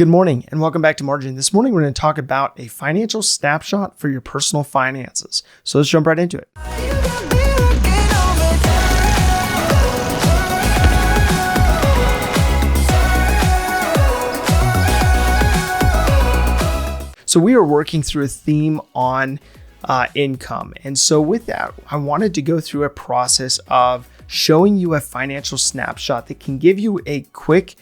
Good morning and welcome back to Margin. This morning we're going to talk about a financial snapshot for your personal finances. So let's jump right into it. So we are working through a theme on income. And so with that, I wanted to go through a process of showing you a financial snapshot that can give you a quick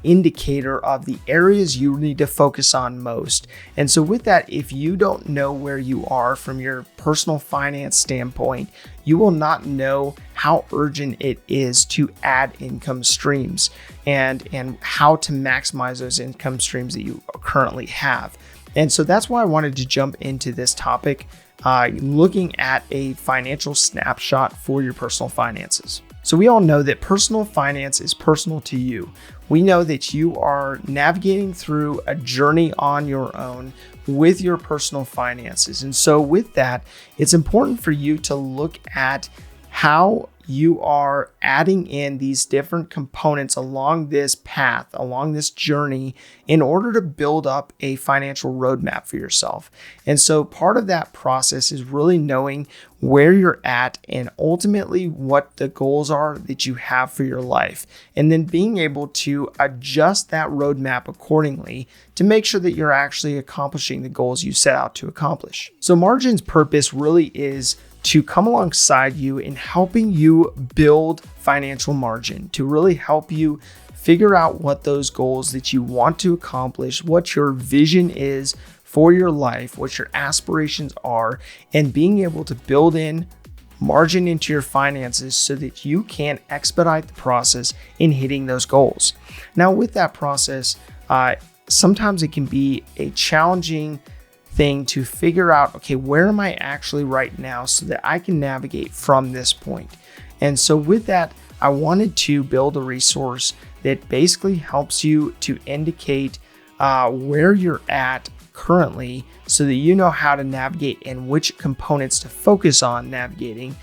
indicator of the areas you need to focus on most. And so with that, if you don't know where you are from your personal finance standpoint, you will not know how urgent it is to add income streams and how to maximize those income streams that you currently have. And so that's why I wanted to jump into this topic, looking at a financial snapshot for your personal finances. So we all know that personal finance is personal to you. We know that you are navigating through a journey on your own with your personal finances. And so with that, it's important for you to look at how you are adding in these different components along this path, along this journey, in order to build up a financial roadmap for yourself. And so part of that process is really knowing where you're at and ultimately what the goals are that you have for your life, and then being able to adjust that roadmap accordingly to make sure that you're actually accomplishing the goals you set out to accomplish. So Margin's purpose really is to come alongside you in helping you build financial margin, to really help you figure out what those goals that you want to accomplish, what your vision is for your life, what your aspirations are, and being able to build in margin into your finances so that you can expedite the process in hitting those goals. Now, with that process, sometimes it can be a challenging thing to figure out, okay, where am I actually right now so that I can navigate from this point. And so with that, I wanted to build a resource that basically helps you to indicate where you're at currently so that you know how to navigate and which components to focus on navigating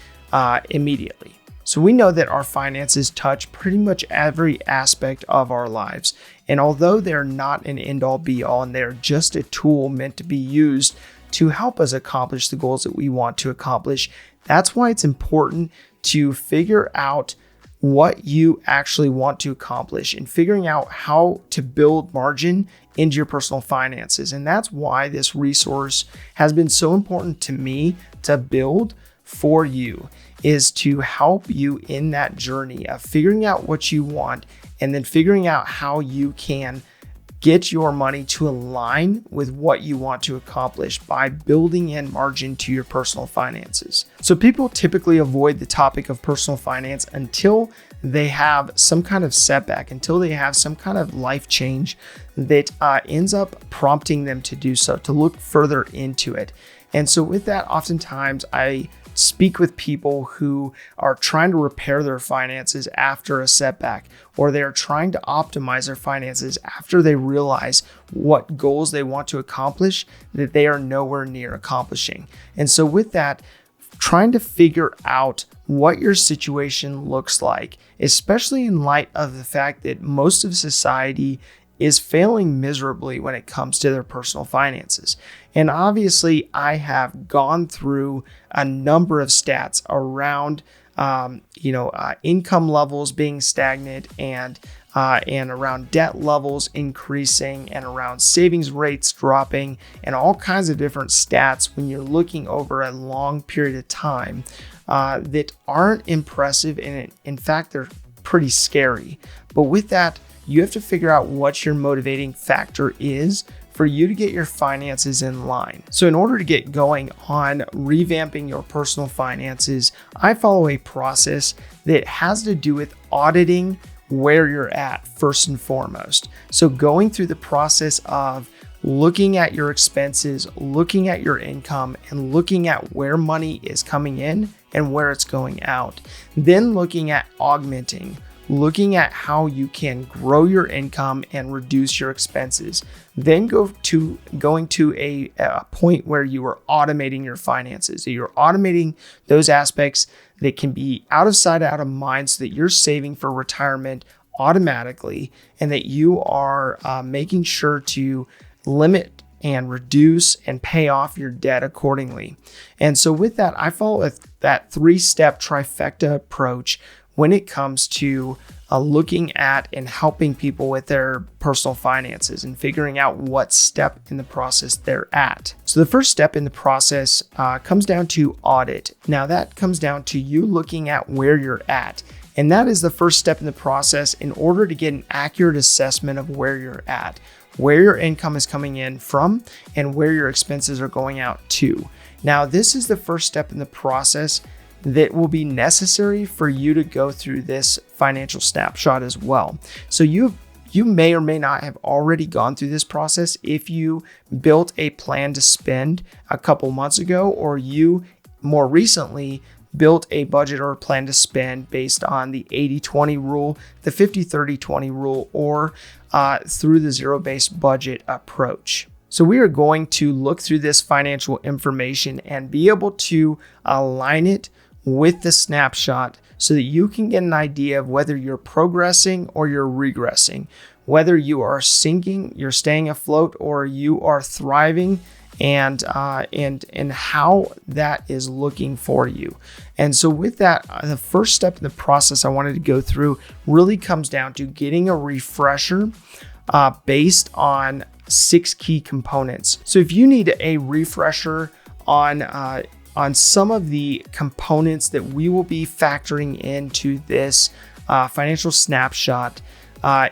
immediately. So we know that our finances touch pretty much every aspect of our lives. And although they're not an end-all be-all and they're just a tool meant to be used to help us accomplish the goals that we want to accomplish, that's why it's important to figure out what you actually want to accomplish and figuring out how to build margin into your personal finances. And that's why this resource has been so important to me to build for you, is to help you in that journey of figuring out what you want and then figuring out how you can get your money to align with what you want to accomplish by building in margin to your personal finances. So people typically avoid the topic of personal finance until they have some kind of setback, until they have some kind of life change that ends up prompting them to do so, to look further into it. And so with that, oftentimes I speak with people who are trying to repair their finances after a setback, or they're trying to optimize their finances after they realize what goals they want to accomplish that they are nowhere near accomplishing. And so with that, trying to figure out what your situation looks like, especially in light of the fact that most of society is failing miserably when it comes to their personal finances. And obviously, I have gone through a number of stats around, income levels being stagnant and around debt levels increasing and around savings rates dropping and all kinds of different stats when you're looking over a long period of time that aren't impressive. And in fact, they're pretty scary. But with that, you have to figure out what your motivating factor is for you to get your finances in line. So in order to get going on revamping your personal finances, I follow a process that has to do with auditing where you're at first and foremost. So going through the process of looking at your expenses, looking at your income, and looking at where money is coming in and where it's going out. Then looking at augmenting, looking at how you can grow your income and reduce your expenses. Then going to a point where you are automating your finances. So you're automating those aspects that can be out of sight, out of mind, so that you're saving for retirement automatically and that you are making sure to limit and reduce and pay off your debt accordingly. And so with that, I follow that 3-step trifecta approach when it comes to looking at and helping people with their personal finances and figuring out what step in the process they're at. So the first step in the process comes down to audit. Now that comes down to you looking at where you're at. And that is the first step in the process in order to get an accurate assessment of where you're at, where your income is coming in from, and where your expenses are going out to. Now, this is the first step in the process that will be necessary for you to go through this financial snapshot as well. So you may or may not have already gone through this process if you built a plan to spend a couple months ago, or you more recently built a budget or a plan to spend based on the 80-20 rule, the 50-30-20 rule, or through the zero-based budget approach. So we are going to look through this financial information and be able to align it with the snapshot so that you can get an idea of whether you're progressing or you're regressing, whether you are sinking, you're staying afloat, or you are thriving, and how that is looking for you. And so with that, the first step in the process I wanted to go through really comes down to getting a refresher based on 6 key components. So if you need a refresher on some of the components that we will be factoring into this financial snapshot,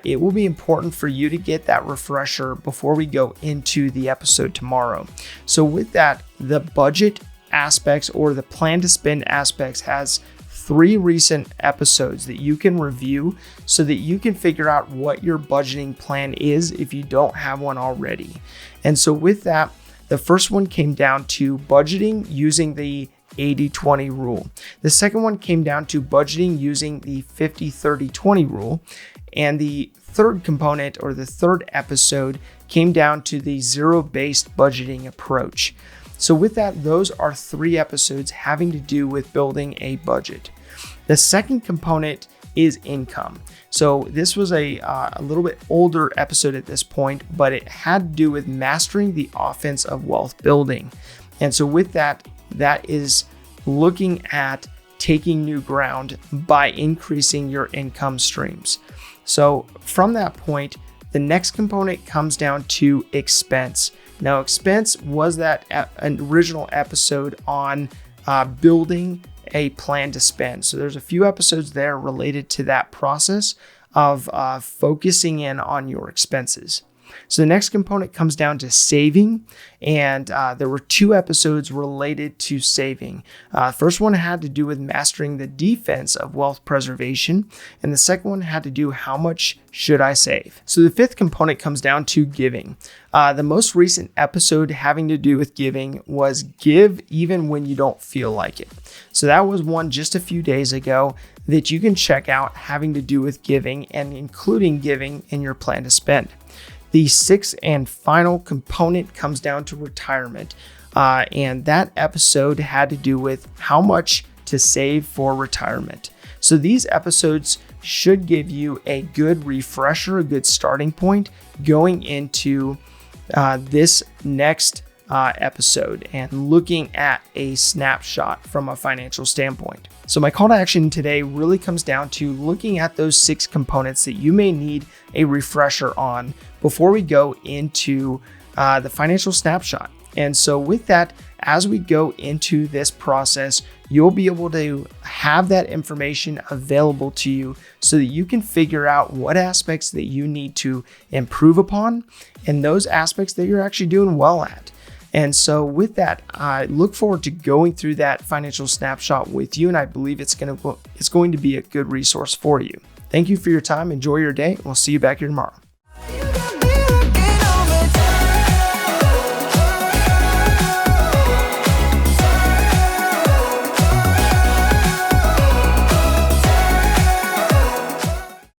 it will be important for you to get that refresher before we go into the episode tomorrow. So with that, the budget aspects or the plan to spend aspects has 3 recent episodes that you can review so that you can figure out what your budgeting plan is if you don't have one already. And so with that, the first one came down to budgeting using the 80-20 rule. The second one came down to budgeting using the 50-30-20 rule. And the third component, or the third episode, came down to the zero-based budgeting approach. So with that, those are 3 episodes having to do with building a budget. The second component is income. So this was a little bit older episode at this point, but it had to do with mastering the offense of wealth building. And so with that, that is looking at taking new ground by increasing your income streams. So from that point, the next component comes down to expense. Now, expense was that original episode on building a plan to spend. So there's a few episodes there related to that process of focusing in on your expenses. So the next component comes down to saving, and there were 2 episodes related to saving. First one had to do with mastering the defense of wealth preservation, and the second one had to do how much should I save. So the 5th component comes down to giving. The most recent episode having to do with giving was give even when you don't feel like it. So that was one just a few days ago that you can check out having to do with giving and including giving in your plan to spend. The 6th and final component comes down to retirement. And that episode had to do with how much to save for retirement. So these episodes should give you a good refresher, a good starting point going into this next episode and looking at a snapshot from a financial standpoint. So my call to action today really comes down to looking at those 6 components that you may need a refresher on before we go into the financial snapshot. And so with that, as we go into this process, you'll be able to have that information available to you so that you can figure out what aspects that you need to improve upon and those aspects that you're actually doing well at. And so with that, I look forward to going through that financial snapshot with you, and I believe it's going to be a good resource for you. Thank you for your time. Enjoy your day. We'll see you back here tomorrow.